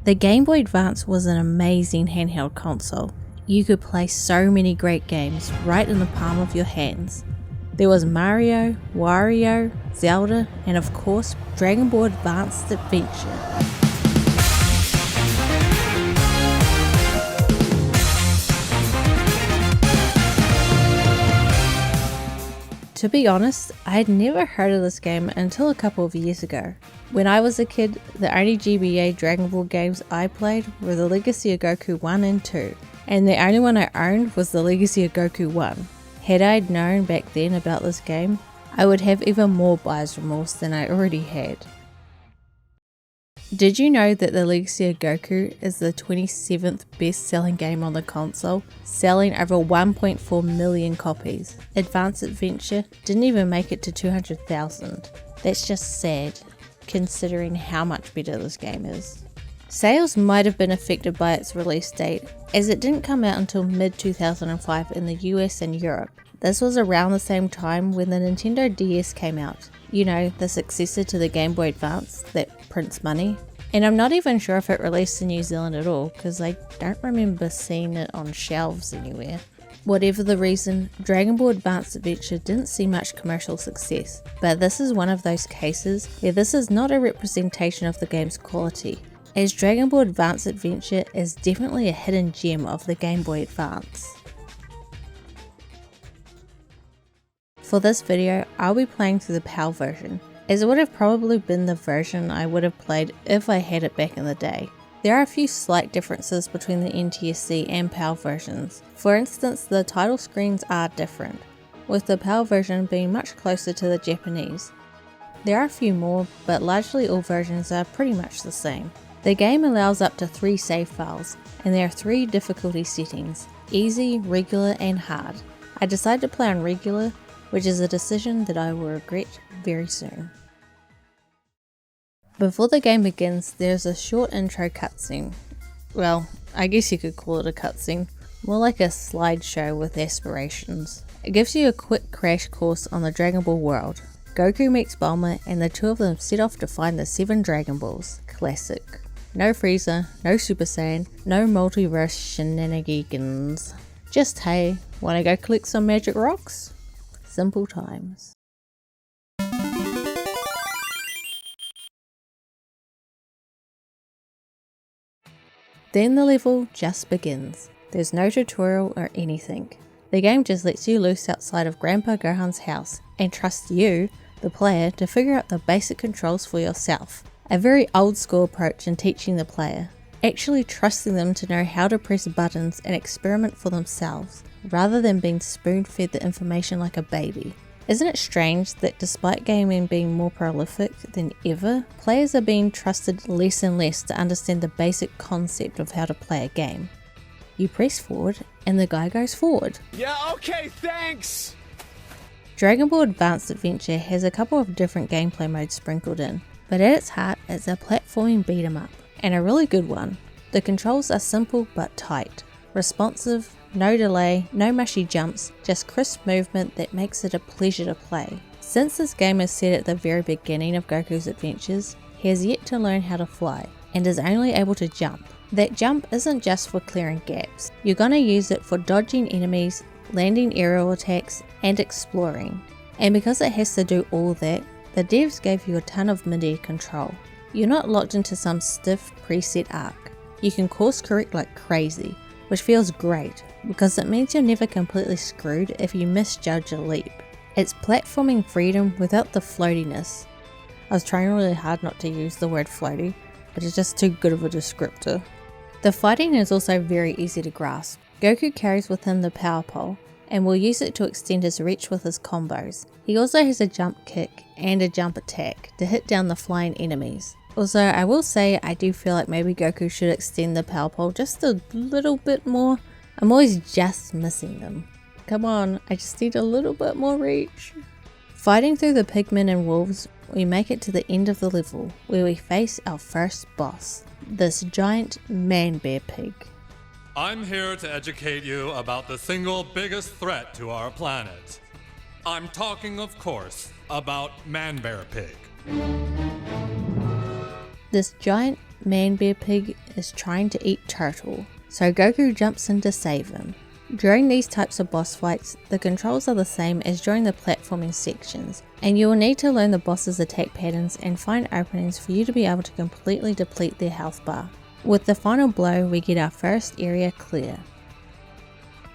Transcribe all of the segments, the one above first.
The Game Boy Advance was an amazing handheld console. You could play so many great games right in the palm of your hands. There was Mario, Wario, Zelda, and of course Dragon Ball Advanced Adventure. To be honest, I had never heard of this game until a couple of years ago. When I was a kid, the only GBA Dragon Ball games I played were the Legacy of Goku 1 and 2, and the only one I owned was the Legacy of Goku 1. Had I known back then about this game, I would have even more buyer's remorse than I already had. Did you know that the Legacy of Goku is the 27th best-selling game on the console, selling over 1.4 million copies? Advanced Adventure didn't even make it to 200,000. That's just sad, considering how much better this game is. Sales might have been affected by its release date, as it didn't come out until mid-2005 in the US and Europe. This was around the same time when the Nintendo DS came out. You know, the successor to the Game Boy Advance that prints money. And I'm not even sure if it released in New Zealand at all, because I don't remember seeing it on shelves anywhere. Whatever the reason, Dragon Ball Advanced Adventure didn't see much commercial success, but this is one of those cases where this is not a representation of the game's quality, as Dragon Ball Advanced Adventure is definitely a hidden gem of the Game Boy Advance. For this video, I'll be playing through the PAL version, as it would have probably been the version I would have played if I had it back in the day. There are a few slight differences between the NTSC and PAL versions. For instance, the title screens are different, with the PAL version being much closer to the Japanese. There are a few more, but largely all versions are pretty much the same. The game allows up to 3 save files, and there are 3 difficulty settings: easy, regular, and hard. I decided to play on regular, which is a decision that I will regret very soon. Before the game begins, there's a short intro cutscene. Well, I guess you could call it a cutscene, more like a slideshow with aspirations. It gives you a quick crash course on the Dragon Ball world. Goku meets Bulma and the two of them set off to find the 7 Dragon Balls. Classic. No Frieza, no Super Saiyan, no multiverse shenanigans. Just hey, wanna go collect some magic rocks? Simple times. Then the level just begins. There's no tutorial or anything. The game just lets you loose outside of Grandpa Gohan's house and trusts you, the player, to figure out the basic controls for yourself. A very old school approach in teaching the player, actually trusting them to know how to press buttons and experiment for themselves, rather than being spoon-fed the information like a baby. Isn't it strange that despite gaming being more prolific than ever, players are being trusted less and less to understand the basic concept of how to play a game? You press forward and the guy goes forward. Yeah, okay, thanks! Dragon Ball Advanced Adventure has a couple of different gameplay modes sprinkled in, but at its heart it's a platforming beat 'em up, and a really good one. The controls are simple but tight, responsive, no delay, no mushy jumps, just crisp movement that makes it a pleasure to play. Since this game is set at the very beginning of Goku's adventures, he has yet to learn how to fly, and is only able to jump. That jump isn't just for clearing gaps, you're gonna use it for dodging enemies, landing aerial attacks, and exploring. And because it has to do all that, the devs gave you a ton of mid-air control. You're not locked into some stiff preset arc. You can course correct like crazy, which feels great, because it means you're never completely screwed if you misjudge a leap. It's platforming freedom without the floatiness. I was trying really hard not to use the word floaty, but it's just too good of a descriptor. The fighting is also very easy to grasp. Goku carries with him the power pole, and will use it to extend his reach with his combos. He also has a jump kick and a jump attack to hit down the flying enemies. Also, I will say I do feel like maybe Goku should extend the power pole just a little bit more. I'm always just missing them. Come on, I just need a little bit more reach. Fighting through the pigmen and wolves, we make it to the end of the level, where we face our first boss, this giant man-bear pig. I'm here to educate you about the single biggest threat to our planet. I'm talking, of course, about Man-Bear Pig. This giant Man Bear Pig is trying to eat Turtle, so Goku jumps in to save him. During these types of boss fights, the controls are the same as during the platforming sections, and you will need to learn the boss's attack patterns and find openings for you to be able to completely deplete their health bar. With the final blow, we get our first area clear.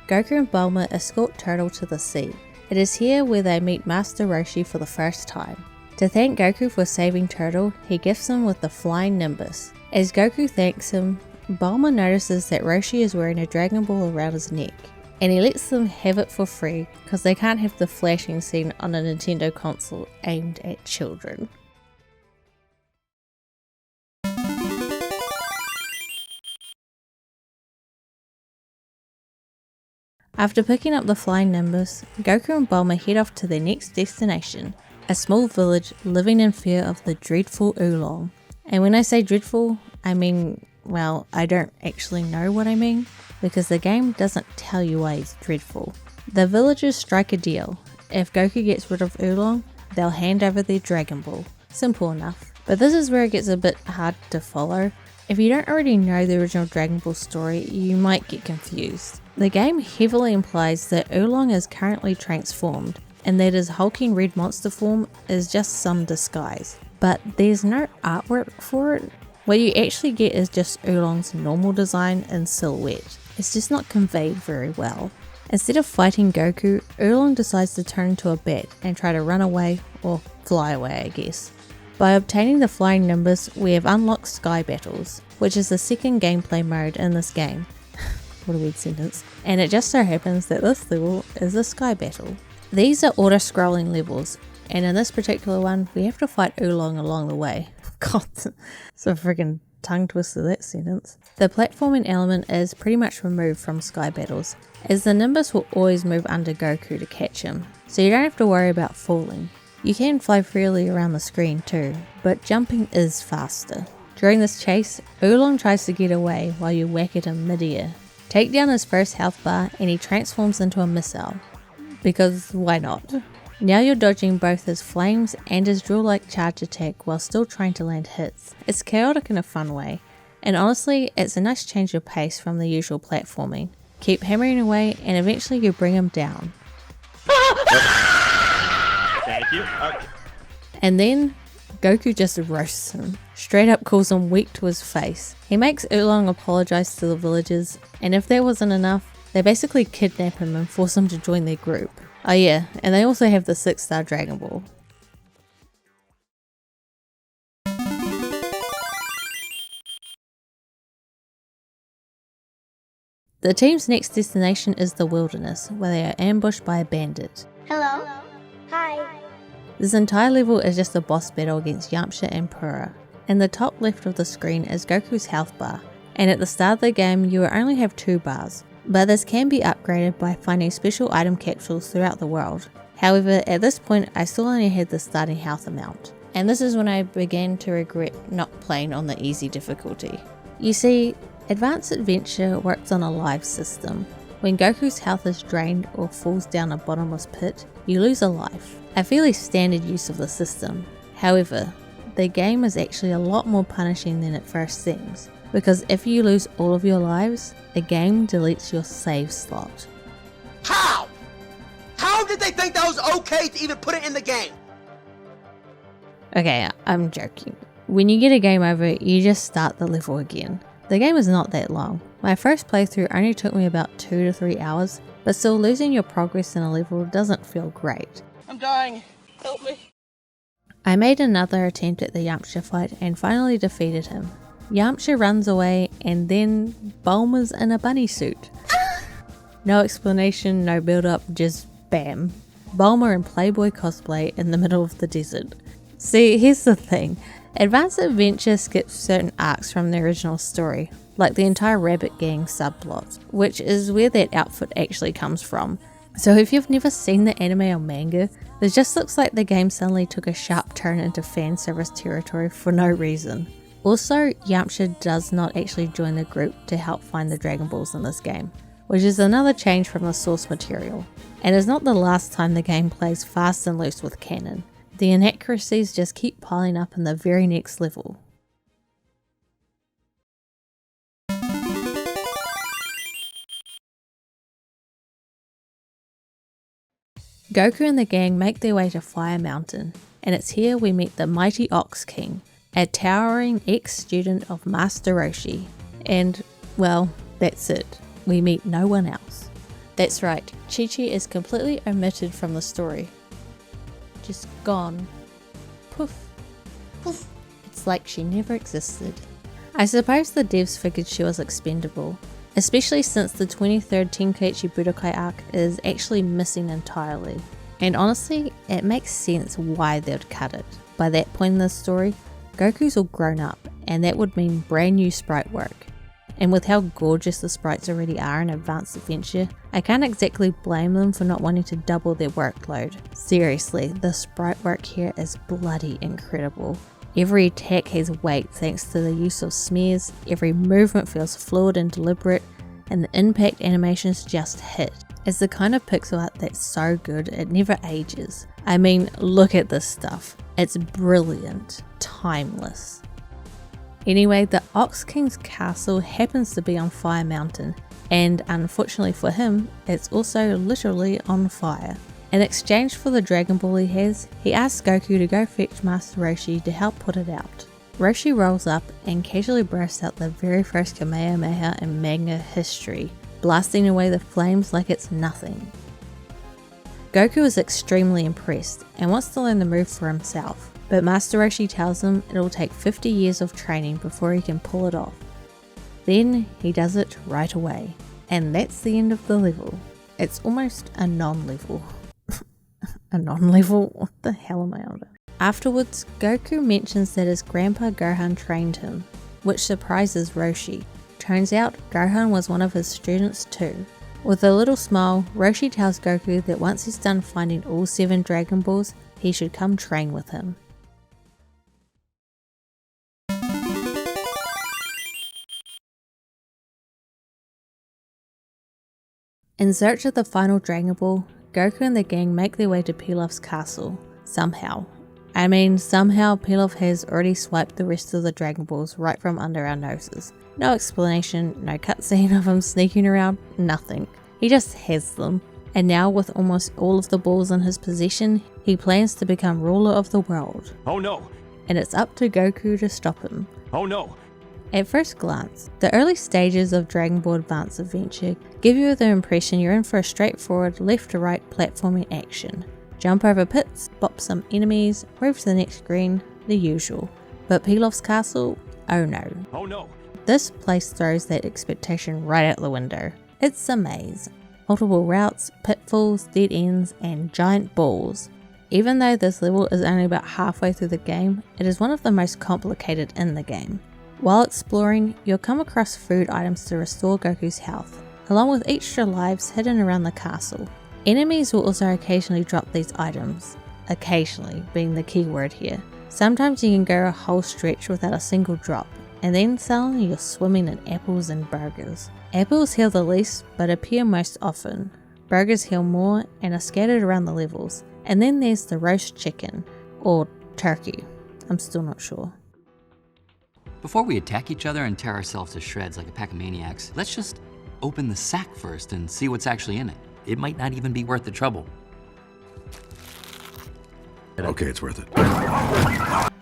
Goku and Bulma escort Turtle to the sea. It is here where they meet Master Roshi for the first time. To thank Goku for saving Turtle, he gifts him with the Flying Nimbus. As Goku thanks him, Bulma notices that Roshi is wearing a Dragon Ball around his neck, and he lets them have it for free because they can't have the flashing scene on a Nintendo console aimed at children. After picking up the Flying Nimbus, Goku and Bulma head off to their next destination, a small village living in fear of the dreadful Oolong. And when I say dreadful, I mean, well, I don't actually know what I mean, because the game doesn't tell you why he's dreadful. The villagers strike a deal. If Goku gets rid of Oolong, they'll hand over their Dragon Ball. Simple enough. But this is where it gets a bit hard to follow. If you don't already know the original Dragon Ball story, you might get confused. The game heavily implies that Oolong is currently transformed, and that his hulking red monster form is just some disguise. But there's no artwork for it. What you actually get is just Oolong's normal design in silhouette. It's just not conveyed very well. Instead of fighting Goku, Oolong decides to turn into a bat and try to run away, or fly away I guess. By obtaining the Flying Nimbus, we have unlocked Sky Battles, which is the second gameplay mode in this game. What a weird sentence. And it just so happens that this level is a Sky Battle. These are auto-scrolling levels, and in this particular one, we have to fight Oolong along the way. God, it's a friggin' tongue twister, that sentence. The platforming element is pretty much removed from Sky Battles, as the Nimbus will always move under Goku to catch him, so you don't have to worry about falling. You can fly freely around the screen too, but jumping is faster. During this chase, Oolong tries to get away while you whack at him mid-air. Take down his first health bar and he transforms into a missile. Because why not? Now you're dodging both his flames and his drill-like charge attack while still trying to land hits. It's chaotic in a fun way, and honestly, it's a nice change of pace from the usual platforming. Keep hammering away and eventually you bring him down. Thank you. And then Goku just roasts him, straight up calls him weak to his face. He makes Oolong apologize to the villagers, and if that wasn't enough, they basically kidnap him and force him to join their group. Oh yeah, and they also have the 6-star Dragon Ball. The team's next destination is the wilderness, where they are ambushed by a bandit. Hello. Hi. This entire level is just a boss battle against Yamcha and Pura. In the top left of the screen is Goku's health bar, and at the start of the game you will only have 2 bars, but this can be upgraded by finding special item capsules throughout the world. However, at this point I still only had the starting health amount, and this is when I began to regret not playing on the easy difficulty. You see, Advanced Adventure works on a life system. When Goku's health is drained or falls down a bottomless pit, you lose a life. A fairly standard use of the system. However, the game is actually a lot more punishing than it first seems, because if you lose all of your lives, the game deletes your save slot. How? How did they think that was okay to even put it in the game? Okay, I'm joking. When you get a game over, you just start the level again. The game is not that long. My first playthrough only took me about 2 to 3 hours, but still losing your progress in a level doesn't feel great. I'm dying. Help me. I made another attempt at the Yamcha fight and finally defeated him. Yamcha runs away and then Bulma's in a bunny suit. No explanation, no build up, just bam. Bulma in Playboy cosplay in the middle of the desert. See, here's the thing. Advanced Adventure skips certain arcs from the original story, like the entire Rabbit Gang subplot, which is where that outfit actually comes from. So if you've never seen the anime or manga, it just looks like the game suddenly took a sharp turn into fan service territory for no reason. Also, Yamcha does not actually join the group to help find the Dragon Balls in this game, which is another change from the source material, and is not the last time the game plays fast and loose with canon. The inaccuracies just keep piling up in the very next level. Goku and the gang make their way to Fire Mountain, and it's here we meet the mighty Ox King, a towering ex-student of Master Roshi. And, well, that's it. We meet no one else. That's right, Chi-Chi is completely omitted from the story. Just gone. Poof. Poof. It's like she never existed. I suppose the devs figured she was expendable, especially since the 23rd Tenkaichi Budokai arc is actually missing entirely. And honestly, it makes sense why they'd cut it. By that point in the story, Goku's all grown up, and that would mean brand new sprite work. And with how gorgeous the sprites already are in Advanced Adventure, I can't exactly blame them for not wanting to double their workload. Seriously, the sprite work here is bloody incredible. Every attack has weight thanks to the use of smears, every movement feels fluid and deliberate, and the impact animations just hit. It's the kind of pixel art that's so good it never ages. I mean, look at this stuff. It's brilliant, timeless. Anyway, the Ox King's castle happens to be on Fire Mountain, and unfortunately for him, it's also literally on fire. In exchange for the Dragon Ball he has, he asks Goku to go fetch Master Roshi to help put it out. Roshi rolls up and casually bursts out the very first Kamehameha in manga history, blasting away the flames like it's nothing. Goku is extremely impressed and wants to learn the move for himself, but Master Roshi tells him it'll take 50 years of training before he can pull it off. Then he does it right away, and that's the end of the level. It's almost a non-level. A non-level? What the hell am I on about? Afterwards, Goku mentions that his grandpa Gohan trained him, which surprises Roshi. Turns out, Gohan was one of his students too. With a little smile, Roshi tells Goku that once he's done finding all 7 Dragon Balls, he should come train with him. In search of the final Dragon Ball, Goku and the gang make their way to Pilaf's castle. Somehow. I mean, somehow Pilaf has already swiped the rest of the Dragon Balls right from under our noses. No explanation, no cutscene of him sneaking around, nothing. He just has them. And now with almost all of the balls in his possession, he plans to become ruler of the world. Oh no! And it's up to Goku to stop him. Oh no! At first glance, the early stages of Dragon Ball Advance Adventure give you the impression you're in for a straightforward left-to-right platforming action. Jump over pits, bop some enemies, move to the next screen, the usual. But Pilaf's castle? Oh no. Oh no! This place throws that expectation right out the window. It's a maze. Multiple routes, pitfalls, dead ends, and giant balls. Even though this level is only about halfway through the game, it is one of the most complicated in the game. While exploring, you'll come across food items to restore Goku's health, along with extra lives hidden around the castle. Enemies will also occasionally drop these items, occasionally being the key word here. Sometimes you can go a whole stretch without a single drop, and then suddenly you're swimming in apples and burgers. Apples heal the least, but appear most often. Burgers heal more and are scattered around the levels. And then there's the roast chicken, or turkey, I'm still not sure. Before we attack each other and tear ourselves to shreds like a pack of maniacs, let's just open the sack first and see what's actually in it. It might not even be worth the trouble. Okay, it's worth it.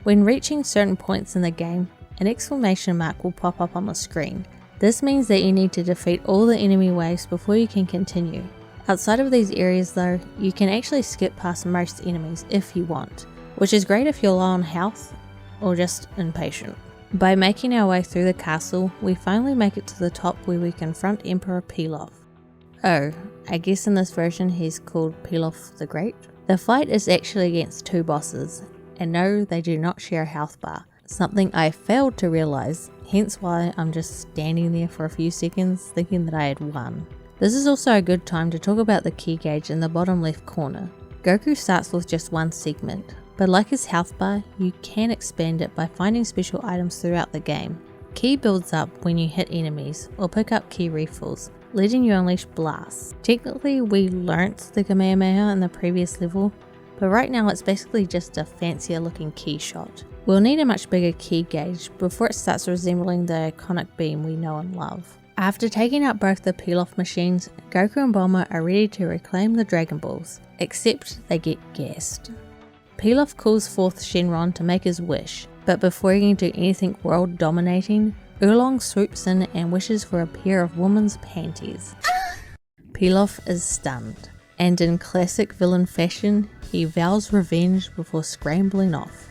When reaching certain points in the game, an exclamation mark will pop up on the screen. This means that you need to defeat all the enemy waves before you can continue. Outside of these areas though, you can actually skip past most enemies if you want, which is great if you're low on health or just impatient. By making our way through the castle, we finally make it to the top where we confront Emperor Pilaf. Oh, I guess in this version he's called Pilaf the Great. The fight is actually against 2 bosses, and no, they do not share a health bar, something I failed to realise, hence why I'm just standing there for a few seconds thinking that I had won. This is also a good time to talk about the key gauge in the bottom left corner. Goku starts with just one segment, but like his health bar, you can expand it by finding special items throughout the game. Ki builds up when you hit enemies or pick up ki refills, letting you unleash blasts. Technically we learnt the Kamehameha in the previous level, but right now it's basically just a fancier looking ki shot. We'll need a much bigger ki gauge before it starts resembling the iconic beam we know and love. After taking out both the Pilaf machines, Goku and Bulma are ready to reclaim the Dragon Balls, except they get gassed. Pilaf calls forth Shenron to make his wish, but before he can do anything world dominating, Oolong swoops in and wishes for a pair of woman's panties. Pilaf is stunned, and in classic villain fashion, he vows revenge before scrambling off.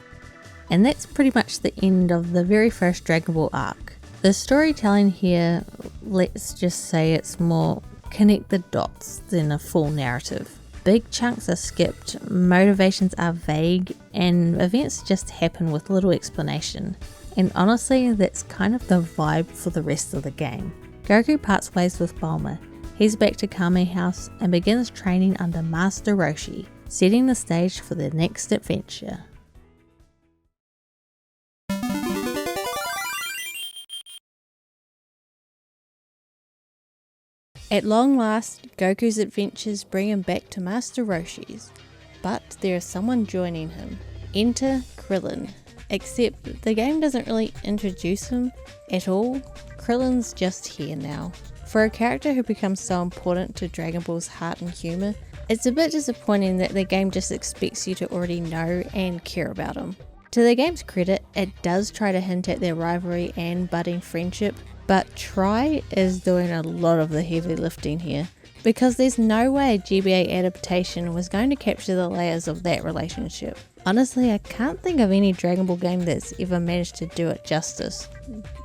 And that's pretty much the end of the very first Dragon Ball arc. The storytelling here, let's just say it's more connect the dots than a full narrative. Big chunks are skipped, motivations are vague, and events just happen with little explanation. And honestly, that's kind of the vibe for the rest of the game. Goku parts ways with Bulma. He's back to Kame House and begins training under Master Roshi, setting the stage for their next adventure. At long last, Goku's adventures bring him back to Master Roshi's, but there is someone joining him. Enter Krillin, except the game doesn't really introduce him at all. Krillin's just here now. For a character who becomes so important to Dragon Ball's heart and humour, it's a bit disappointing that the game just expects you to already know and care about him. To the game's credit, it does try to hint at their rivalry and budding friendship, but Try is doing a lot of the heavy lifting here, because there's no way a GBA adaptation was going to capture the layers of that relationship. Honestly, I can't think of any Dragon Ball game that's ever managed to do it justice.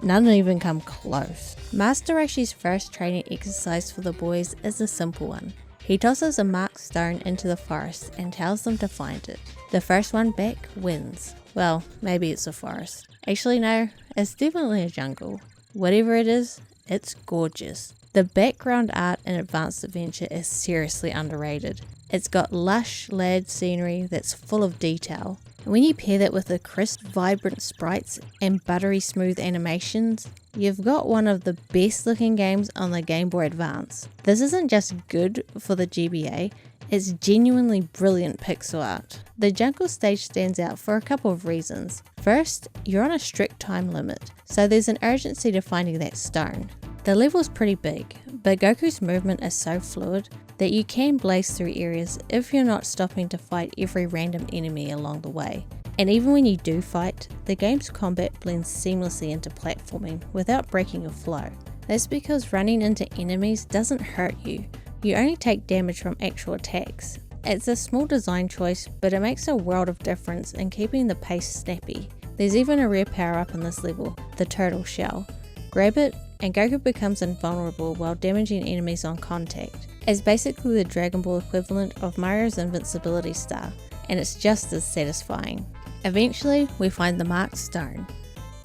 None even come close. Master Roshi's first training exercise for the boys is a simple one. He tosses a marked stone into the forest and tells them to find it. The first one back wins. Well, maybe it's a forest. Actually no, it's definitely a jungle. Whatever it is, it's gorgeous. The background art in Advanced Adventure is seriously underrated. It's got lush, layered scenery that's full of detail. And when you pair that with the crisp, vibrant sprites and buttery smooth animations, you've got one of the best looking games on the Game Boy Advance. This isn't just good for the GBA, it's genuinely brilliant pixel art. The jungle stage stands out for a couple of reasons. First, you're on a strict time limit, so there's an urgency to finding that stone. The level's pretty big, but Goku's movement is so fluid that you can blaze through areas if you're not stopping to fight every random enemy along the way. And even when you do fight, the game's combat blends seamlessly into platforming without breaking your flow. That's because running into enemies doesn't hurt you. You only take damage from actual attacks. It's a small design choice, but it makes a world of difference in keeping the pace snappy. There's even a rare power up in this level, the turtle shell. Grab it, and Goku becomes invulnerable while damaging enemies on contact. It's basically the Dragon Ball equivalent of Mario's invincibility star, and it's just as satisfying. Eventually, we find the marked stone,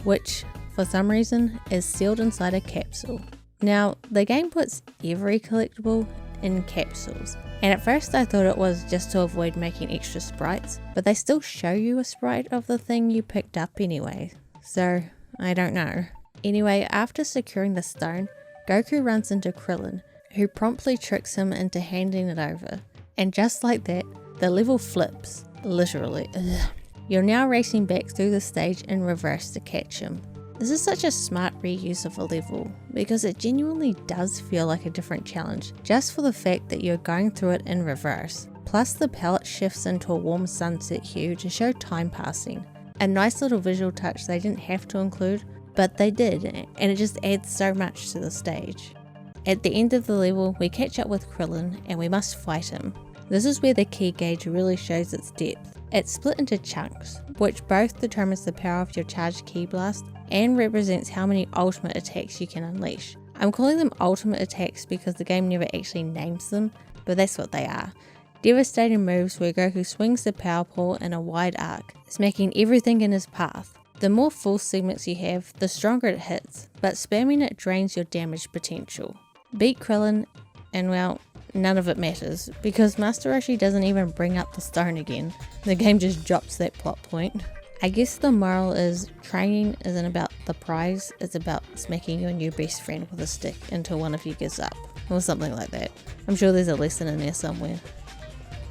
which, for some reason, is sealed inside a capsule. Now, the game puts every collectible in capsules, and at first I thought it was just to avoid making extra sprites, but they still show you a sprite of the thing you picked up anyway, so I don't know. Anyway, after securing the stone, Goku runs into Krillin, who promptly tricks him into handing it over, and just like that, the level flips, literally. Ugh. You're now racing back through the stage in reverse to catch him. This is such a smart reuse of a level, because it genuinely does feel like a different challenge, just for the fact that you're going through it in reverse. Plus the palette shifts into a warm sunset hue to show time passing. A nice little visual touch they didn't have to include, but they did, and it just adds so much to the stage. At the end of the level, we catch up with Krillin and we must fight him. This is where the key gauge really shows its depth. It's split into chunks, which both determines the power of your charged ki blast and represents how many ultimate attacks you can unleash. I'm calling them ultimate attacks because the game never actually names them, but that's what they are. Devastating moves where Goku swings the power pole in a wide arc, smacking everything in his path. The more full segments you have, the stronger it hits, but spamming it drains your damage potential. Beat Krillin, and well, none of it matters, because Master Roshi doesn't even bring up the stone again. The game just drops that plot point. I guess the moral is, training isn't about the prize, it's about smacking your new best friend with a stick until one of you gives up, or something like that. I'm sure there's a lesson in there somewhere.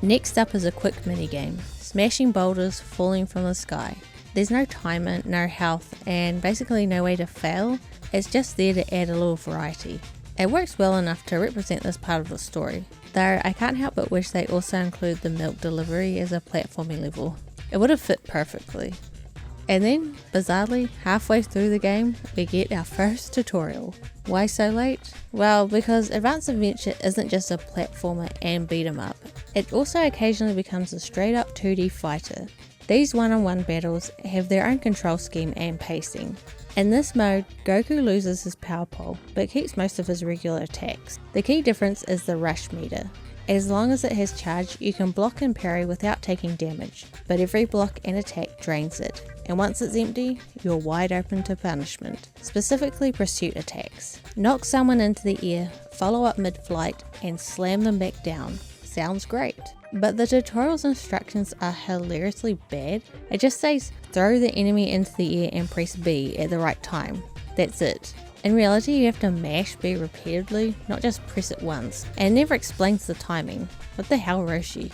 Next up is a quick minigame, smashing boulders falling from the sky. There's no timer, no health, and basically no way to fail. It's just there to add a little variety. It works well enough to represent this part of the story, though I can't help but wish they also include the milk delivery as a platforming level. It would have fit perfectly. And then, bizarrely, halfway through the game, we get our first tutorial. Why so late? Well, because Advanced Adventure isn't just a platformer and beat 'em up. It also occasionally becomes a straight up 2D fighter. These one-on-one battles have their own control scheme and pacing. In this mode, Goku loses his power pole, but keeps most of his regular attacks. The key difference is the rush meter. As long as it has charge, you can block and parry without taking damage, but every block and attack drains it, and once it's empty, you're wide open to punishment, specifically pursuit attacks. Knock someone into the air, follow up mid-flight, and slam them back down. Sounds great. But the tutorial's instructions are hilariously bad. It just says, throw the enemy into the air and press B at the right time. That's it. In reality, you have to mash B repeatedly, not just press it once. And it never explains the timing. What the hell, Roshi?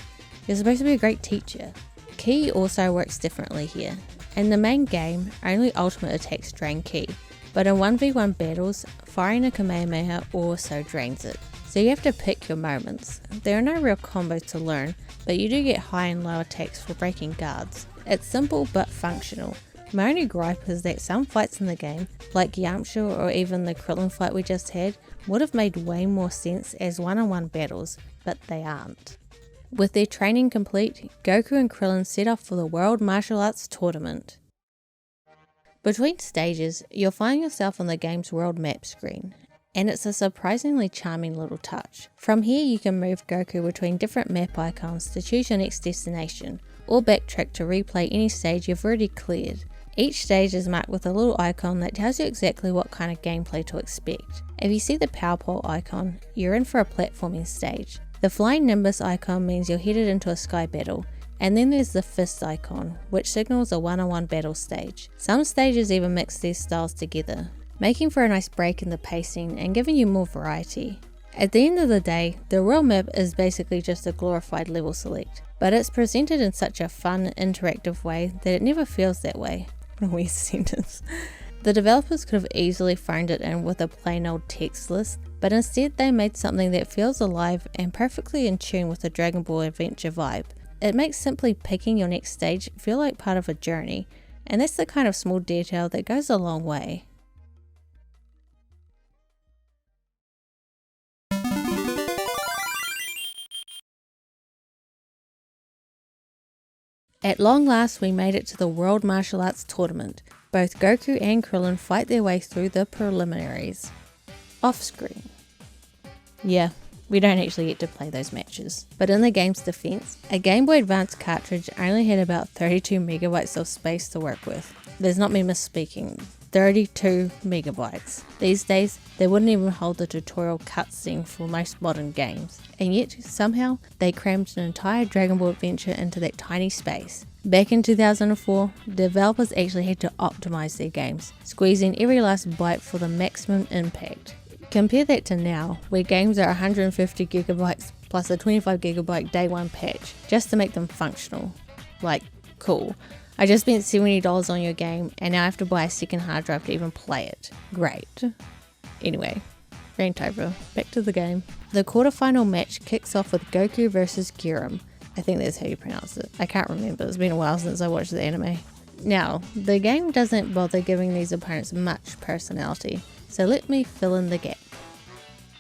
You're supposed to be a great teacher. Ki also works differently here. In the main game, only ultimate attacks drain Ki, but in 1v1 battles, firing a Kamehameha also drains it. So you have to pick your moments. There are no real combos to learn, but you do get high and low attacks for breaking guards. It's simple but functional. My only gripe is that some fights in the game, like Yamcha or even the Krillin fight we just had, would have made way more sense as one-on-one battles, but they aren't. With their training complete, Goku and Krillin set off for the World Martial Arts Tournament. Between stages, you'll find yourself on the game's world map screen, and it's a surprisingly charming little touch. From here you can move Goku between different map icons to choose your next destination, or backtrack to replay any stage you've already cleared. Each stage is marked with a little icon that tells you exactly what kind of gameplay to expect. If you see the power pole icon, you're in for a platforming stage. The flying Nimbus icon means you're headed into a sky battle, and then there's the fist icon, which signals a one-on-one battle stage. Some stages even mix these styles together, making for a nice break in the pacing and giving you more variety. At the end of the day, the real map is basically just a glorified level select, but it's presented in such a fun, interactive way that it never feels that way. What a weird sentence. The developers could have easily phoned it in with a plain old text list, but instead they made something that feels alive and perfectly in tune with the Dragon Ball Adventure vibe. It makes simply picking your next stage feel like part of a journey, and that's the kind of small detail that goes a long way. At long last, we made it to the World Martial Arts Tournament. Both Goku and Krillin fight their way through the preliminaries. Off screen. Yeah, we don't actually get to play those matches. But in the game's defense, a Game Boy Advance cartridge only had about 32 megabytes of space to work with. There's not me misspeaking. 32 megabytes. These days, they wouldn't even hold the tutorial cutscene for most modern games, and yet somehow they crammed an entire Dragon Ball adventure into that tiny space. Back in 2004, developers actually had to optimize their games, squeezing every last byte for the maximum impact. Compare that to now, where games are 150 gigabytes plus a 25 gigabyte day one patch, just to make them functional. Like, cool. I just spent $70 on your game and now I have to buy a second hard drive to even play it. Great. Anyway, rant over. Back to the game. The quarterfinal match kicks off with Goku versus Giram. I think that's how you pronounce it. I can't remember. It's been a while since I watched the anime. Now, the game doesn't bother giving these opponents much personality, so let me fill in the gap.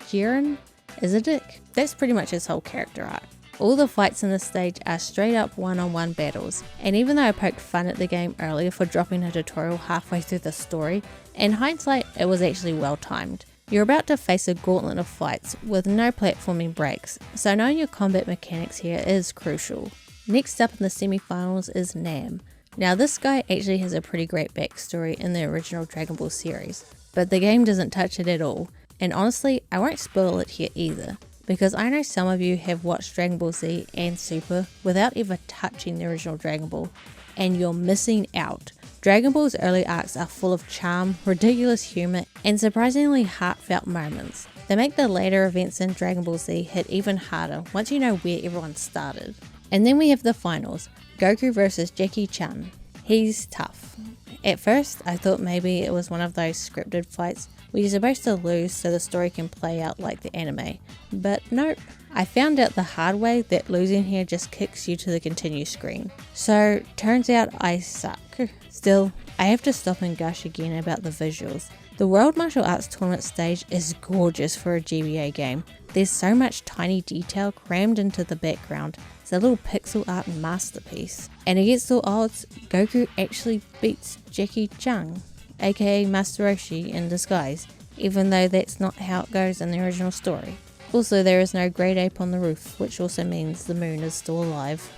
Giram is a dick. That's pretty much his whole character arc. All the fights in this stage are straight up one-on-one battles, and even though I poked fun at the game earlier for dropping a tutorial halfway through the story, in hindsight it was actually well timed. You're about to face a gauntlet of fights with no platforming breaks, so knowing your combat mechanics here is crucial. Next up in the semi-finals is Nam. Now this guy actually has a pretty great backstory in the original Dragon Ball series, but the game doesn't touch it at all, and honestly I won't spoil it here either, because I know some of you have watched Dragon Ball Z and Super without ever touching the original Dragon Ball, and you're missing out. Dragon Ball's early arcs are full of charm, ridiculous humour, and surprisingly heartfelt moments. They make the later events in Dragon Ball Z hit even harder once you know where everyone started. And then we have the finals, Goku versus Jackie Chan. He's tough. At first, I thought maybe it was one of those scripted fights where you're supposed to lose so the story can play out like the anime. But nope. I found out the hard way that losing here just kicks you to the continue screen. So, turns out I suck. Still, I have to stop and gush again about the visuals. The World Martial Arts Tournament stage is gorgeous for a GBA game. There's so much tiny detail crammed into the background. It's a little pixel art masterpiece. And against all odds, Goku actually beats Jackie Chung, aka Master Roshi, in disguise, even though that's not how it goes in the original story. Also, there is no great ape on the roof, which also means the moon is still alive.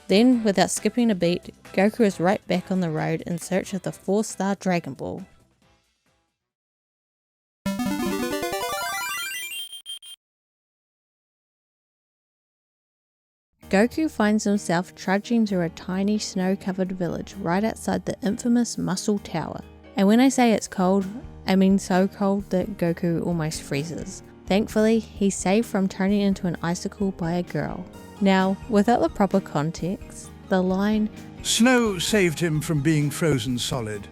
Then, without skipping a beat, Goku is right back on the road in search of the 4-star Dragon Ball. Goku finds himself trudging through a tiny snow-covered village right outside the infamous Muscle Tower. And when I say it's cold, I mean so cold that Goku almost freezes. Thankfully, he's saved from turning into an icicle by a girl. Now, without the proper context, the line "Snow saved him from being frozen solid"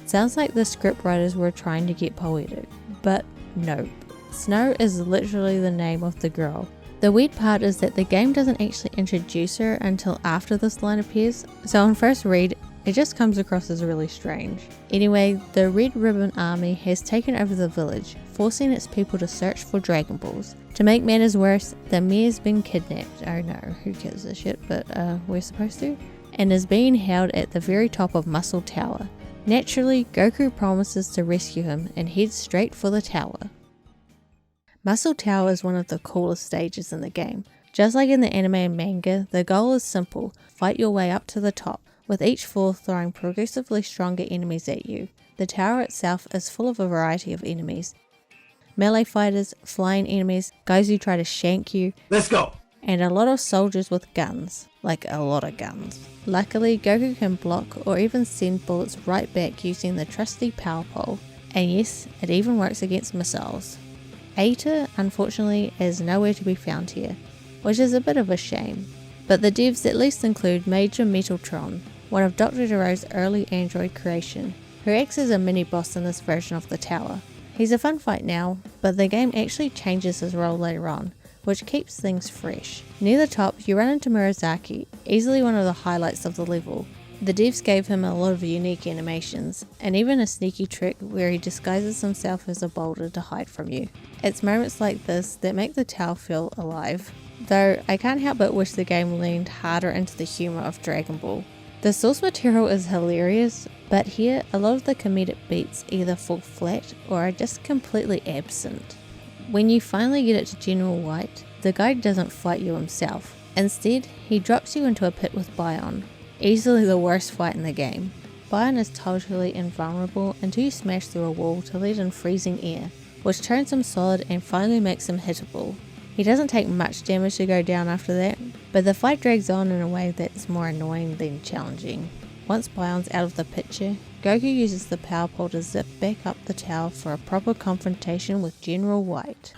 sounds like the scriptwriters were trying to get poetic, but nope. Snow is literally the name of the girl. The weird part is that the game doesn't actually introduce her until after this line appears, so on first read, it just comes across as really strange. Anyway, the Red Ribbon Army has taken over the village, forcing its people to search for Dragon Balls. To make matters worse, the mayor's been kidnapped. Oh no, who gives a shit, but we're supposed to? And is being held at the very top of Muscle Tower. Naturally, Goku promises to rescue him and heads straight for the tower. Muscle Tower is one of the coolest stages in the game. Just like in the anime and manga, the goal is simple: fight your way up to the top, with each floor throwing progressively stronger enemies at you. The tower itself is full of a variety of enemies. Melee fighters, flying enemies, guys who try to shank you. Let's go! And a lot of soldiers with guns. Like a lot of guns. Luckily, Goku can block or even send bullets right back using the trusty power pole. And yes, it even works against missiles. Aita, unfortunately, is nowhere to be found here, which is a bit of a shame. But the devs at least include Major Metaltron, one of Dr. Gero's early android creation, who acts as a mini-boss in this version of the tower. He's a fun fight now, but the game actually changes his role later on, which keeps things fresh. Near the top, you run into Murasaki, easily one of the highlights of the level. The devs gave him a lot of unique animations, and even a sneaky trick where he disguises himself as a boulder to hide from you. It's moments like this that make the tower feel alive. Though, I can't help but wish the game leaned harder into the humour of Dragon Ball. The source material is hilarious, but here a lot of the comedic beats either fall flat or are just completely absent. When you finally get it to General White, the guy doesn't fight you himself. Instead, he drops you into a pit with Bion. Easily the worst fight in the game. Bion is totally invulnerable until you smash through a wall to let in freezing air, which turns him solid and finally makes him hittable. He doesn't take much damage to go down after that, but the fight drags on in a way that's more annoying than challenging. Once Bion's out of the picture, Goku uses the power pole to zip back up the tower for a proper confrontation with General White.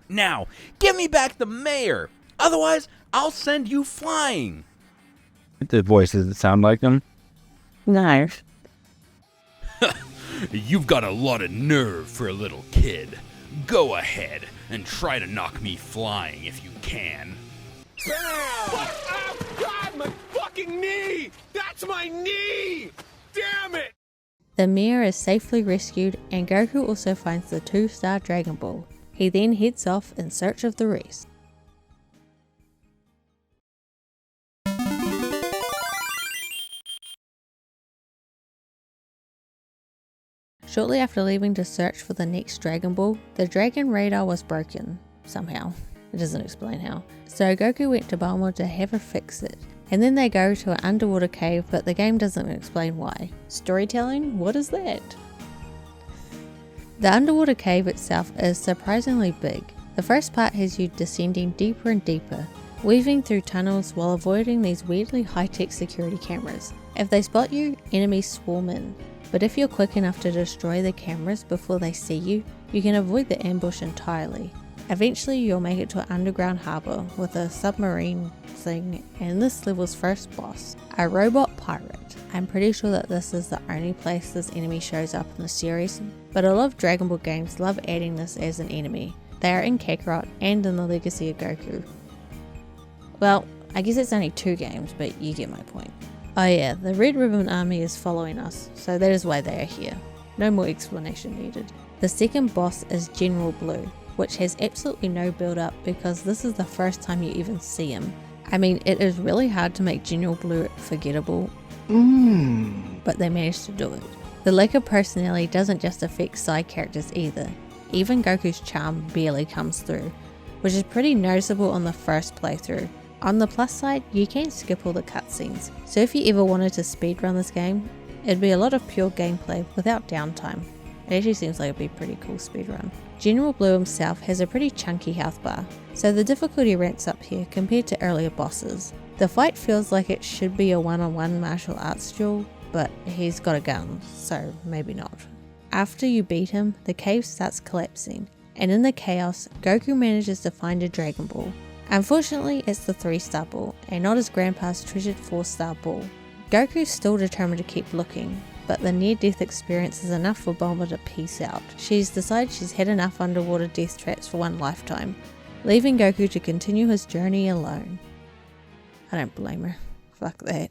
Now, give me back the mayor! Otherwise, I'll send you flying! The voices sound like them. Nice. You've got a lot of nerve for a little kid. Go ahead and try to knock me flying if you can. Bam! Oh, God, my fucking knee! That's my knee! Damn it! The mayor is safely rescued, and Goku also finds the 2-star Dragon Ball. He then heads off in search of the rest. Shortly after leaving to search for the next Dragon Ball, the Dragon Radar was broken. Somehow. It doesn't explain how. So Goku went to Bulma to have her fix it. And then they go to an underwater cave, but the game doesn't explain why. Storytelling? What is that? The underwater cave itself is surprisingly big. The first part has you descending deeper and deeper, weaving through tunnels while avoiding these weirdly high-tech security cameras. If they spot you, enemies swarm in. But if you're quick enough to destroy the cameras before they see you, you can avoid the ambush entirely. Eventually you'll make it to an underground harbour with a submarine thing and this level's first boss, a robot pirate. I'm pretty sure that this is the only place this enemy shows up in the series, but a lot of Dragon Ball games love adding this as an enemy. They are in Kakarot and in the Legacy of Goku. Well, I guess it's only 2 games, but you get my point. Oh yeah, the Red Ribbon Army is following us, so that is why they are here. No more explanation needed. The second boss is General Blue, which has absolutely no build up because this is the first time you even see him. I mean, it is really hard to make General Blue forgettable, but they managed to do it. The lack of personality doesn't just affect side characters either. Even Goku's charm barely comes through, which is pretty noticeable on the first playthrough. On the plus side, you can skip all the cutscenes, so if you ever wanted to speedrun this game, it'd be a lot of pure gameplay without downtime. It actually seems like it'd be a pretty cool speedrun. General Blue himself has a pretty chunky health bar, so the difficulty ramps up here compared to earlier bosses. The fight feels like it should be a one-on-one martial arts duel, but he's got a gun, so maybe not. After you beat him, the cave starts collapsing, and in the chaos, Goku manages to find a Dragon Ball. Unfortunately, it's the 3-star ball, and not his grandpa's treasured 4-star ball. Goku's still determined to keep looking, but the near-death experience is enough for Bulma to peace out. She's decided she's had enough underwater death traps for one lifetime, leaving Goku to continue his journey alone. I don't blame her. Fuck that.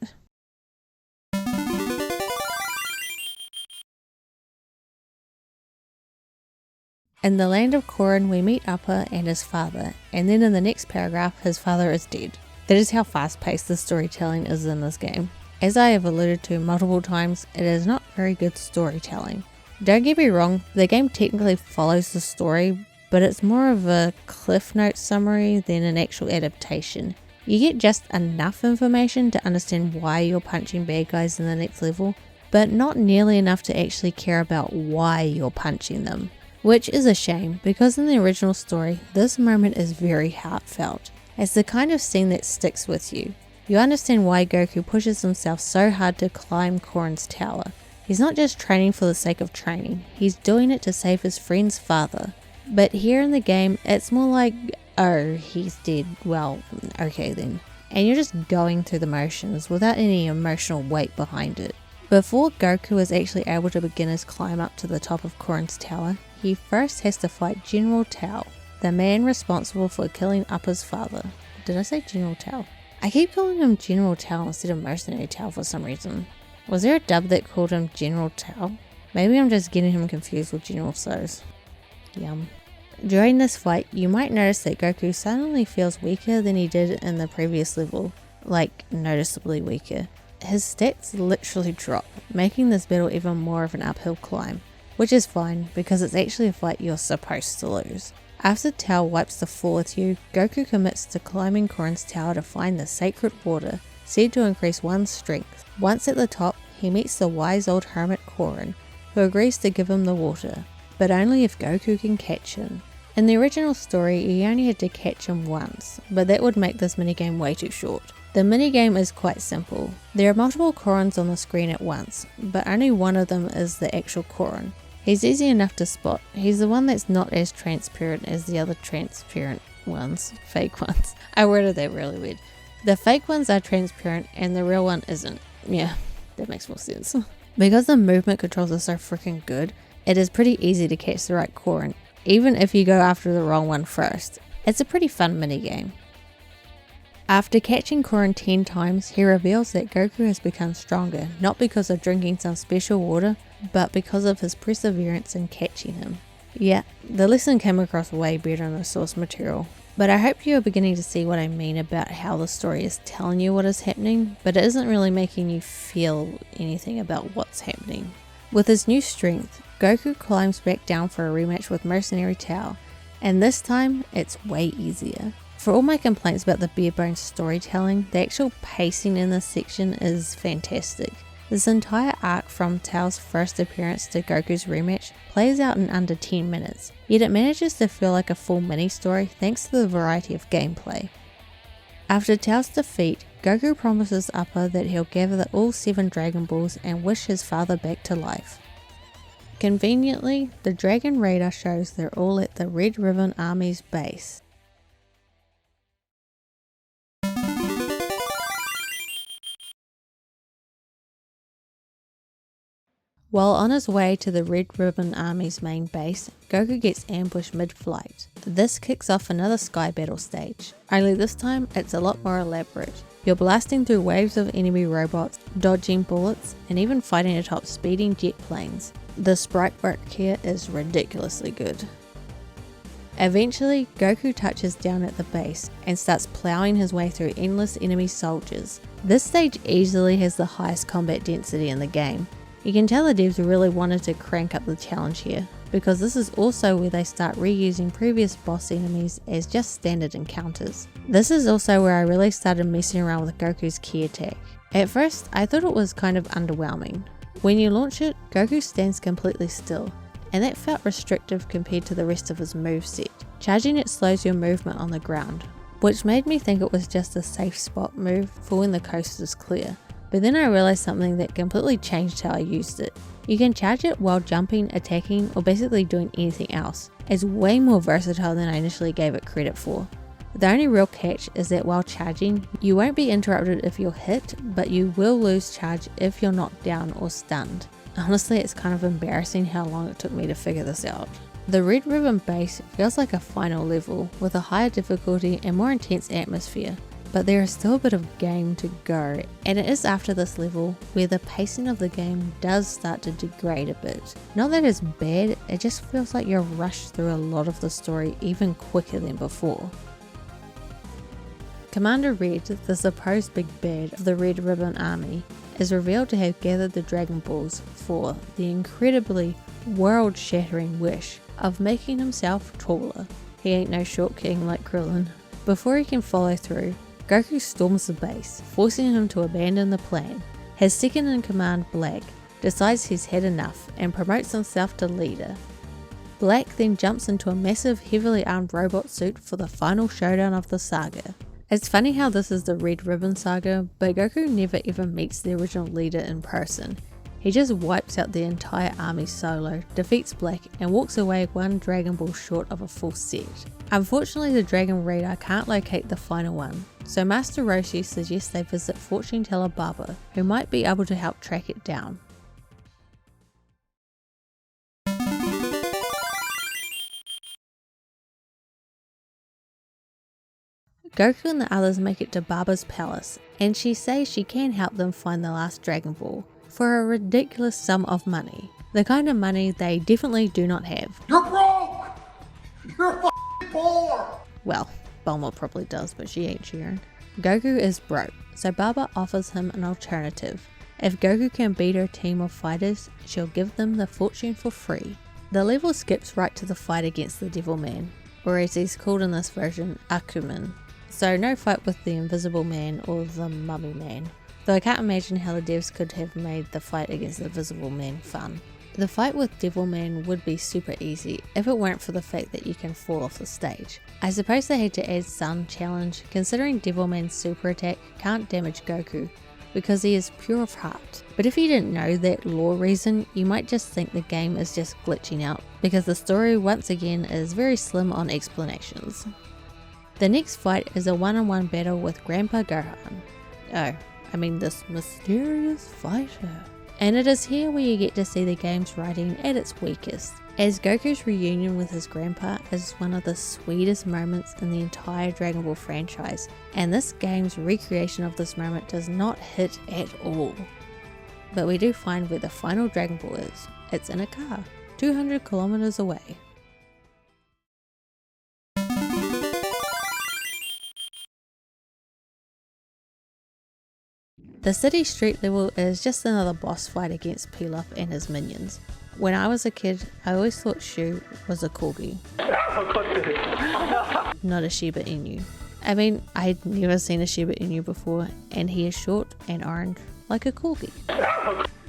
In the land of Korin, we meet Appa and his father, and then in the next paragraph, his father is dead. That is how fast-paced the storytelling is in this game. As I have alluded to multiple times, it is not very good storytelling. Don't get me wrong, the game technically follows the story, but it's more of a Cliff Notes summary than an actual adaptation. You get just enough information to understand why you're punching bad guys in the next level, but not nearly enough to actually care about why you're punching them. Which is a shame, because in the original story, this moment is very heartfelt. It's the kind of scene that sticks with you. You understand why Goku pushes himself so hard to climb Korin's tower. He's not just training for the sake of training, he's doing it to save his friend's father. But here in the game, it's more like, oh, he's dead, well, okay then. And you're just going through the motions without any emotional weight behind it. Before Goku is actually able to begin his climb up to the top of Korin's tower, he first has to fight General Tao, the man responsible for killing Appa's father. Did I say General Tao? I keep calling him General Tao instead of Mercenary Tao for some reason. Was there a dub that called him General Tao? Maybe I'm just getting him confused with General So's. Yum. During this fight, you might notice that Goku suddenly feels weaker than he did in the previous level, like noticeably weaker. His stats literally drop, making this battle even more of an uphill climb, which is fine because it's actually a fight you're supposed to lose. After Tao wipes the floor with you, Goku commits to climbing Korin's tower to find the sacred water, said to increase one's strength. Once at the top, he meets the wise old hermit Korin, who agrees to give him the water, but only if Goku can catch him. In the original story, he only had to catch him once, but that would make this minigame way too short. The minigame is quite simple. There are multiple Korins on the screen at once, but only one of them is the actual Korin. He's easy enough to spot. He's the one that's not as transparent as the other transparent ones, fake ones. I worded that really weird. The fake ones are transparent and the real one isn't. Yeah, that makes more sense. Because the movement controls are so freaking good, it is pretty easy to catch the right Korin, even if you go after the wrong one first. It's a pretty fun minigame. After catching Korin 10 times, he reveals that Goku has become stronger, not because of drinking some special water, but because of his perseverance in catching him. Yeah, the lesson came across way better in the source material, but I hope you are beginning to see what I mean about how the story is telling you what is happening, but it isn't really making you feel anything about what's happening. With his new strength, Goku climbs back down for a rematch with Mercenary Tao, and this time it's way easier. For all my complaints about the bare bones storytelling, the actual pacing in this section is fantastic. This entire arc from Tao's first appearance to Goku's rematch plays out in under 10 minutes, yet it manages to feel like a full mini-story thanks to the variety of gameplay. After Tao's defeat, Goku promises Appa that he'll gather all 7 Dragon Balls and wish his father back to life. Conveniently, the Dragon Radar shows they're all at the Red Ribbon Army's base. While on his way to the Red Ribbon Army's main base, Goku gets ambushed mid-flight. This kicks off another sky battle stage, only this time it's a lot more elaborate. You're blasting through waves of enemy robots, dodging bullets, and even fighting atop speeding jet planes. The sprite work here is ridiculously good. Eventually, Goku touches down at the base and starts plowing his way through endless enemy soldiers. This stage easily has the highest combat density in the game. You can tell the devs really wanted to crank up the challenge here, because this is also where they start reusing previous boss enemies as just standard encounters. This is also where I really started messing around with Goku's ki attack. At first, I thought it was kind of underwhelming. When you launch it, Goku stands completely still, and that felt restrictive compared to the rest of his moveset. Charging it slows your movement on the ground, which made me think it was just a safe spot move for when the coast is clear. But then I realized something that completely changed how I used it. You can charge it while jumping, attacking, or basically doing anything else. It's way more versatile than I initially gave it credit for. The only real catch is that while charging, you won't be interrupted if you're hit, but you will lose charge if you're knocked down or stunned. Honestly, it's kind of embarrassing how long it took me to figure this out. The Red Ribbon base feels like a final level, with a higher difficulty and more intense atmosphere. But there is still a bit of game to go, and it is after this level where the pacing of the game does start to degrade a bit. Not that it's bad, it just feels like you're rushed through a lot of the story even quicker than before. Commander Red, the supposed big bad of the Red Ribbon Army, is revealed to have gathered the Dragon Balls for the incredibly world-shattering wish of making himself taller. He ain't no short king like Krillin. Before he can follow through, Goku storms the base, forcing him to abandon the plan. His second in command, Black, decides he's had enough and promotes himself to leader. Black then jumps into a massive heavily armed robot suit for the final showdown of the saga. It's funny how this is the Red Ribbon Saga, but Goku never ever meets the original leader in person. He just wipes out the entire army solo, defeats Black, and walks away one Dragon Ball short of a full set. Unfortunately, the Dragon Reader can't locate the final one, so Master Roshi suggests they visit fortune teller Baba, who might be able to help track it down. Goku and the others make it to Baba's palace, and she says she can help them find the last Dragon Ball for a ridiculous sum of money. The kind of money they definitely do not have. You're broke! You're f***ing poor! Well, Bulma probably does, but she ain't Sharon. Goku is broke, so Baba offers him an alternative. If Goku can beat her team of fighters, she'll give them the fortune for free. The level skips right to the fight against the Devil Man, or as he's called in this version, Akuman. So no fight with the Invisible Man or the Mummy Man. Though I can't imagine how the devs could have made the fight against the Invisible Man fun. The fight with Devil Man would be super easy if it weren't for the fact that you can fall off the stage. I suppose they had to add some challenge, considering Devil Man's super attack can't damage Goku because he is pure of heart. But if you didn't know that lore reason, you might just think the game is just glitching out, because the story once again is very slim on explanations. The next fight is a one-on-one battle with Grandpa Gohan. Oh, I mean this mysterious fighter. And it is here where you get to see the game's writing at its weakest, as Goku's reunion with his grandpa is one of the sweetest moments in the entire Dragon Ball franchise, and this game's recreation of this moment does not hit at all. But we do find where the final Dragon Ball is. It's in a car, 200 kilometers away. The city street level is just another boss fight against Pilaf and his minions. When I was a kid, I always thought Shu was a corgi, not a Shiba Inu. I mean, I'd never seen a Shiba Inu before, and he is short and orange like a corgi.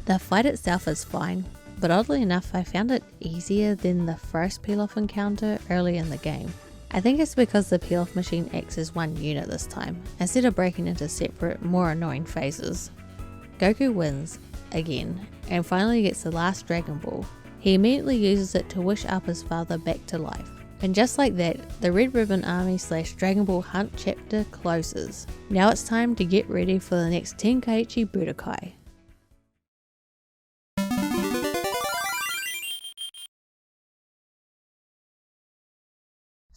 The fight itself is fine, but oddly enough I found it easier than the first Pilaf encounter early in the game. I think it's because the Pilaf machine acts as one unit this time, instead of breaking into separate, more annoying phases. Goku wins, again, and finally gets the last Dragon Ball. He immediately uses it to wish up his father back to life. And just like that, the Red Ribbon Army / Dragon Ball Hunt chapter closes. Now it's time to get ready for the next Tenkaichi Budokai.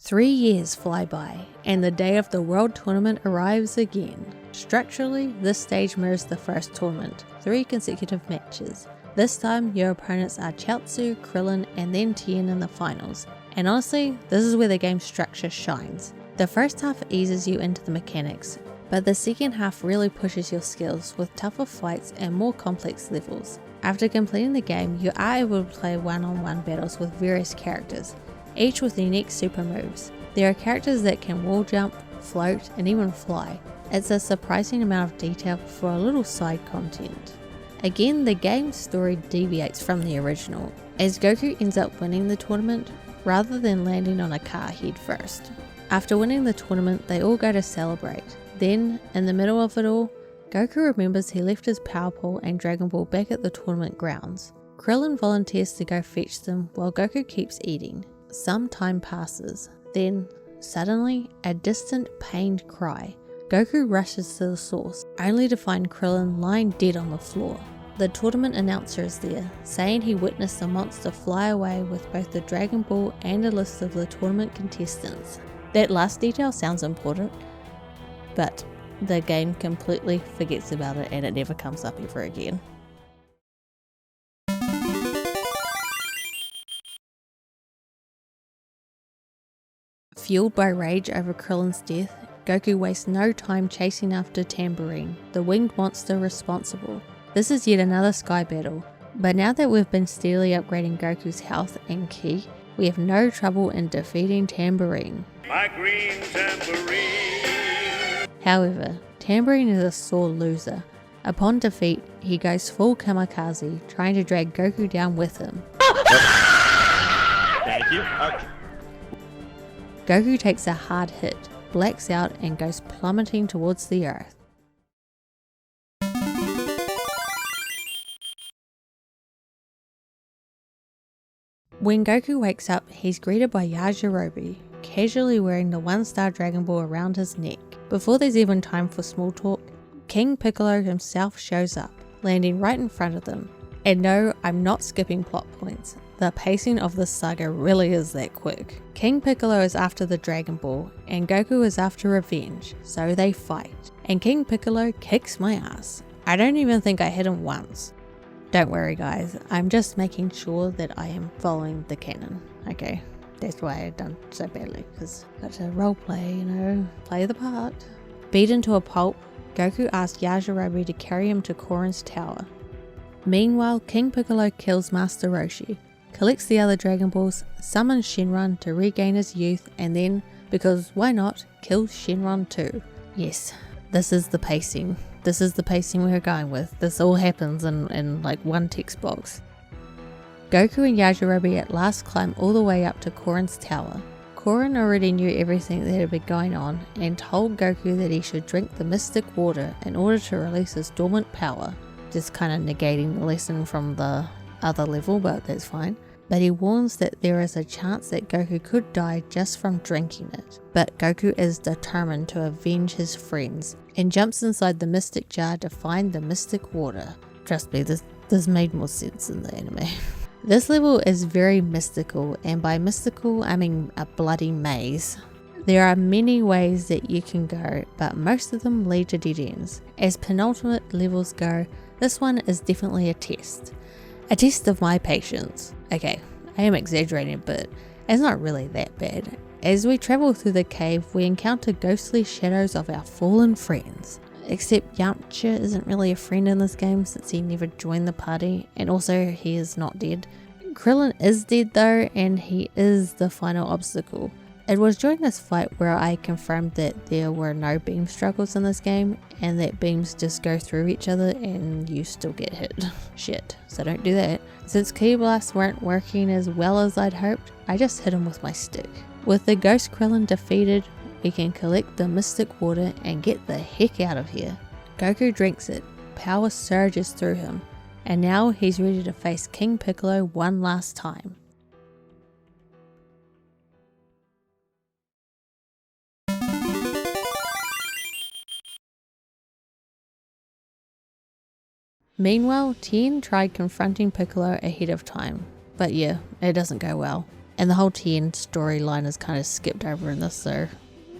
3 years fly by, and the day of the World Tournament arrives again. Structurally, this stage mirrors the first tournament, 3 consecutive matches. This time, your opponents are Chaozu, Krillin, and then Tien in the finals. And honestly, this is where the game's structure shines. The first half eases you into the mechanics, but the second half really pushes your skills with tougher fights and more complex levels. After completing the game, you are able to play one-on-one battles with various characters, each with unique super moves. There are characters that can wall jump, float, and even fly. It's a surprising amount of detail for a little side content. Again, the game's story deviates from the original, as Goku ends up winning the tournament rather than landing on a car head first. After winning the tournament, they all go to celebrate. Then, in the middle of it all, Goku remembers he left his Power Ball and Dragon Ball back at the tournament grounds. Krillin volunteers to go fetch them while Goku keeps eating. Some time passes. Then, suddenly, a distant pained cry. Goku rushes to the source, only to find Krillin lying dead on the floor. The tournament announcer is there, saying he witnessed the monster fly away with both the Dragon Ball and a list of the tournament contestants. That last detail sounds important, but the game completely forgets about it and it never comes up ever again. Fueled by rage over Krillin's death, Goku wastes no time chasing after Tambourine, the winged monster responsible. This is yet another sky battle, but now that we've been steadily upgrading Goku's health and ki, we have no trouble in defeating Tambourine. My green tambourine. However, Tambourine is a sore loser. Upon defeat, he goes full kamikaze, trying to drag Goku down with him. Thank you. Goku takes a hard hit, blacks out, and goes plummeting towards the earth. When Goku wakes up, he's greeted by Yajirobe, casually wearing the 1-star Dragon Ball around his neck. Before there's even time for small talk, King Piccolo himself shows up, landing right in front of them. And no, I'm not skipping plot points. The pacing of this saga really is that quick. King Piccolo is after the Dragon Ball, and Goku is after revenge, so they fight. And King Piccolo kicks my ass. I don't even think I hit him once. Don't worry guys, I'm just making sure that I am following the canon, okay? That's why I've done so badly, because got to roleplay, you know, play the part. Beaten to a pulp, Goku asks Yajirobe to carry him to Korin's tower. Meanwhile, King Piccolo kills Master Roshi, collects the other Dragon Balls, summons Shenron to regain his youth, and then, because why not, kills Shenron too. Yes, this is the pacing. This is the pacing we're going with. This all happens in like one text box. Goku and Yajirobe at last climb all the way up to Korin's tower. Korin already knew everything that had been going on and told Goku that he should drink the mystic water in order to release his dormant power. Just kind of negating the lesson from the other level, but that's fine. But he warns that there is a chance that Goku could die just from drinking it. But Goku is determined to avenge his friends and jumps inside the mystic jar to find the mystic water. Trust me, this made more sense in the anime. This level is very mystical, and by mystical I mean a bloody maze. There are many ways that you can go, but most of them lead to dead ends. As penultimate levels go, this one is definitely a test. A test of my patience. Okay, I am exaggerating, but it's not really that bad. As we travel through the cave, we encounter ghostly shadows of our fallen friends. Except Yamcha isn't really a friend in this game since he never joined the party, and also he is not dead. Krillin is dead though, and he is the final obstacle. It was during this fight where I confirmed that there were no beam struggles in this game, and that beams just go through each other and you still get hit. Shit, so don't do that. Since Ki Blasts weren't working as well as I'd hoped, I just hit him with my stick. With the Ghost Krillin defeated, we can collect the mystic water and get the heck out of here. Goku drinks it, power surges through him, and now he's ready to face King Piccolo one last time. Meanwhile, Tien tried confronting Piccolo ahead of time, but yeah, it doesn't go well. And the whole Tien storyline is kind of skipped over in this, so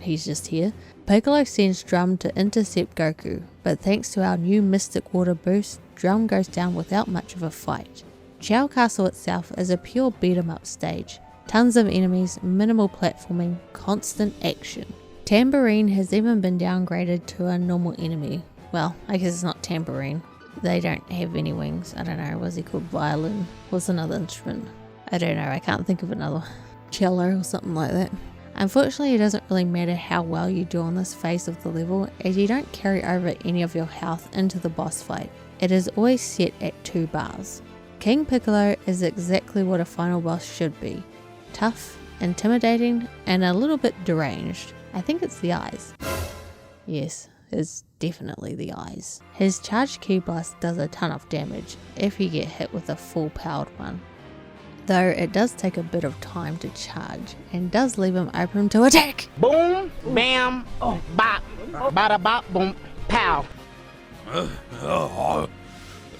he's just here. Piccolo sends Drum to intercept Goku, but thanks to our new Mystic Water boost, Drum goes down without much of a fight. Chow Castle itself is a pure beat 'em up stage. Tons of enemies, minimal platforming, constant action. Tambourine has even been downgraded to a normal enemy. Well, I guess it's not Tambourine. They don't have any wings. I don't know, was he called Violin? What's another instrument? I don't know, I can't think of another. Cello or something like that. Unfortunately, it doesn't really matter how well you do on this phase of the level, as you don't carry over any of your health into the boss fight. It is always set at 2 bars. King Piccolo is exactly what a final boss should be. Tough, intimidating, and a little bit deranged. I think it's the eyes. Yes, it's definitely the eyes. His charged ki blast does a ton of damage if you get hit with a full powered one, though it does take a bit of time to charge and does leave him open to attack. Boom, bam, bop, bada bop, boom, pow.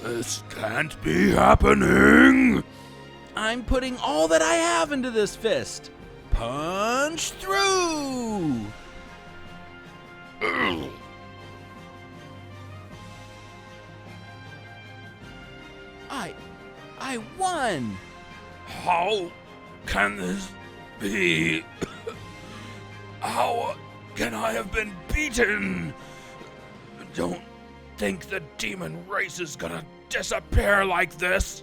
This can't be happening. I'm putting all that I have into this fist. Punch through. I won. How can this be? How can I have been beaten? Don't think the demon race is gonna disappear like this.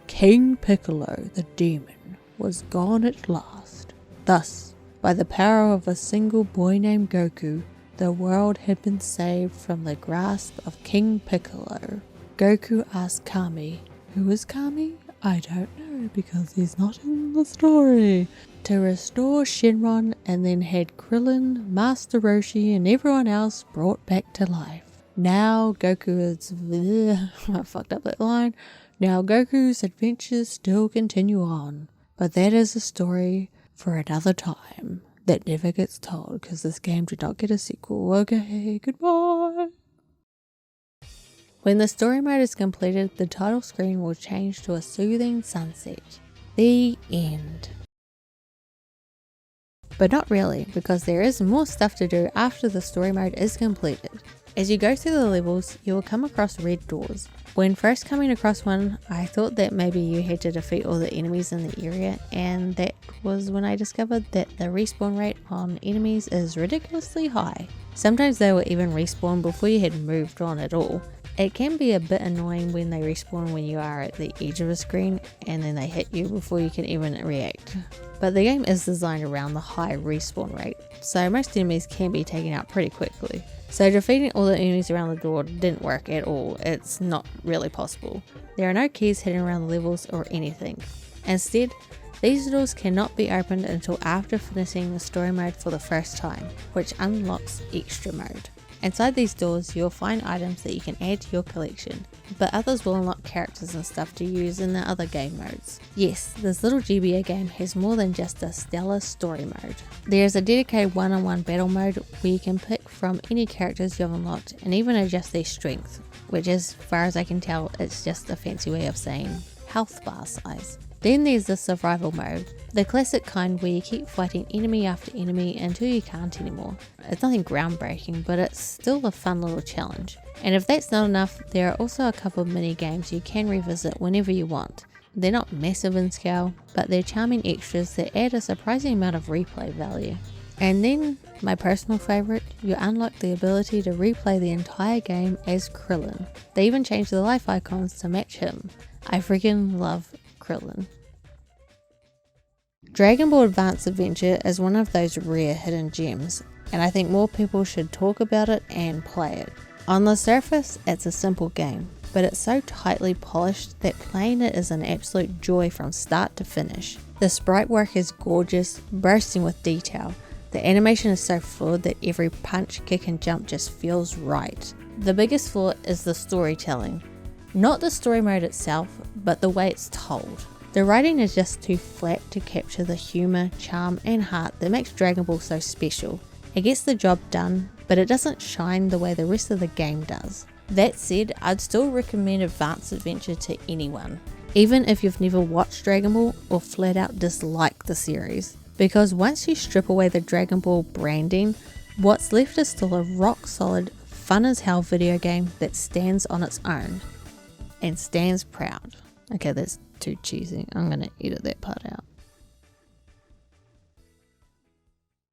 King Piccolo, the demon, was gone at last. Thus, by the power of a single boy named Goku, the world had been saved from the grasp of King Piccolo. Goku asked Kami, who is Kami? I don't know because he's not in the story, to restore Shenron, and then had Krillin, Master Roshi and everyone else brought back to life. Now Goku is... I fucked up that line. Now Goku's adventures still continue on, but that is a story for another time that never gets told because this game did not get a sequel. Okay, goodbye. When the story mode is completed, the title screen will change to a soothing sunset. The end. But not really, because there is more stuff to do after the story mode is completed. As you go through the levels, you will come across red doors. When first coming across one, I thought that maybe you had to defeat all the enemies in the area, and that was when I discovered that the respawn rate on enemies is ridiculously high. Sometimes they will even respawn before you had moved on at all. It can be a bit annoying when they respawn when you are at the edge of a screen and then they hit you before you can even react. But the game is designed around the high respawn rate, so most enemies can be taken out pretty quickly. So defeating all the enemies around the door didn't work at all. It's not really possible. There are no keys hidden around the levels or anything. Instead, these doors cannot be opened until after finishing the story mode for the first time, which unlocks extra mode. Inside these doors, you'll find items that you can add to your collection, but others will unlock characters and stuff to use in the other game modes. Yes, this little GBA game has more than just a stellar story mode. There is a dedicated one-on-one battle mode where you can pick from any characters you've unlocked and even adjust their strength, which as far as I can tell, it's just a fancy way of saying health bar size. Then there's the survival mode, the classic kind where you keep fighting enemy after enemy until you can't anymore. It's nothing groundbreaking, but it's still a fun little challenge. And if that's not enough, there are also a couple of mini games you can revisit whenever you want. They're not massive in scale, but they're charming extras that add a surprising amount of replay value. And then, my personal favourite, you unlock the ability to replay the entire game as Krillin. They even changed the life icons to match him. I freaking love Krillin. Dragon Ball Advance Adventure is one of those rare hidden gems, and I think more people should talk about it and play it. On the surface, it's a simple game, but it's so tightly polished that playing it is an absolute joy from start to finish. The sprite work is gorgeous, bursting with detail. The animation is so fluid that every punch, kick and jump just feels right. The biggest flaw is the storytelling. Not the story mode itself, but the way it's told. The writing is just too flat to capture the humour, charm and heart that makes Dragon Ball so special. It gets the job done, but it doesn't shine the way the rest of the game does. That said, I'd still recommend Advanced Adventure to anyone, even if you've never watched Dragon Ball or flat out dislike the series. Because once you strip away the Dragon Ball branding, what's left is still a rock solid, fun as hell video game that stands on its own. And stands proud. Okay, that's too cheesy. I'm gonna edit that part out.